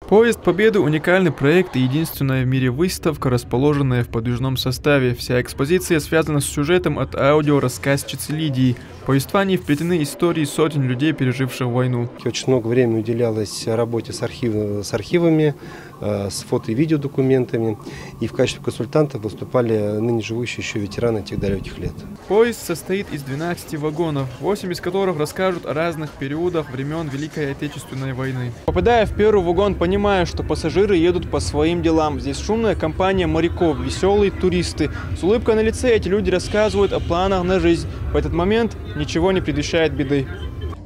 Поезд Победы – уникальный проект и единственная в мире выставка, расположенная в подвижном составе. Вся экспозиция связана с сюжетом от аудиорассказчицы Лидии. В повествовании вплетены истории сотен людей, переживших войну. Очень много времени уделялось работе с архивами, с фото- и видеодокументами. И в качестве консультантов выступали ныне живущие еще ветераны тех далеких лет. Поезд состоит из 12 вагонов, 8 из которых расскажут о разных периодах времен Великой Отечественной войны. Попадая в первый вагон, понимая, что пассажиры едут по своим делам. Здесь шумная компания моряков, веселые туристы. С улыбкой на лице эти люди рассказывают о планах на жизнь. В этот момент ничего не предвещает беды.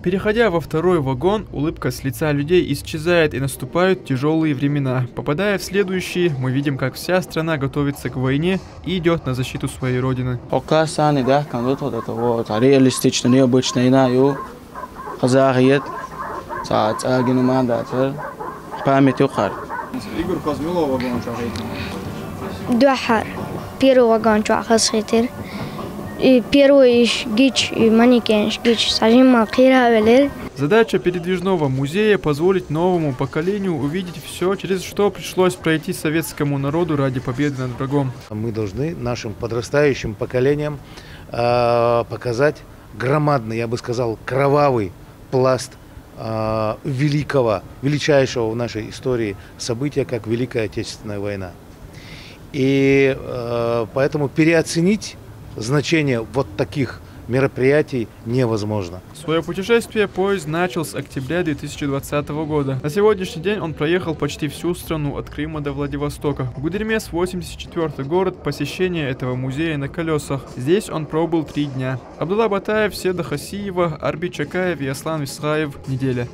Переходя во второй вагон, улыбка с лица людей исчезает и наступают тяжелые времена. Попадая в следующий, мы видим, как вся страна готовится к войне и идет на защиту своей родины. Реалистично, необычно, иначе память ухар. Игорь Козмилов вагон Дуахар. Первый вагон чуахасхитер. Первый гич маникенш гич сажима киравелер. Задача передвижного музея – позволить новому поколению увидеть все, через что пришлось пройти советскому народу ради победы над врагом. Мы должны нашим подрастающим поколениям показать громадный, я бы сказал, кровавый пласт величайшего в нашей истории события, как Великая Отечественная война. И поэтому переоценить значение вот таких мероприятий невозможно. Свое путешествие поезд начал с октября 2020 года. На сегодняшний день он проехал почти всю страну, от Крыма до Владивостока. В Гудермес, 84-й город, посещение этого музея на колесах. Здесь он пробыл 3 дня. Абдулла Батаев, Седа Хасиева, Арби Чакаев и Аслан Висраев. Неделя.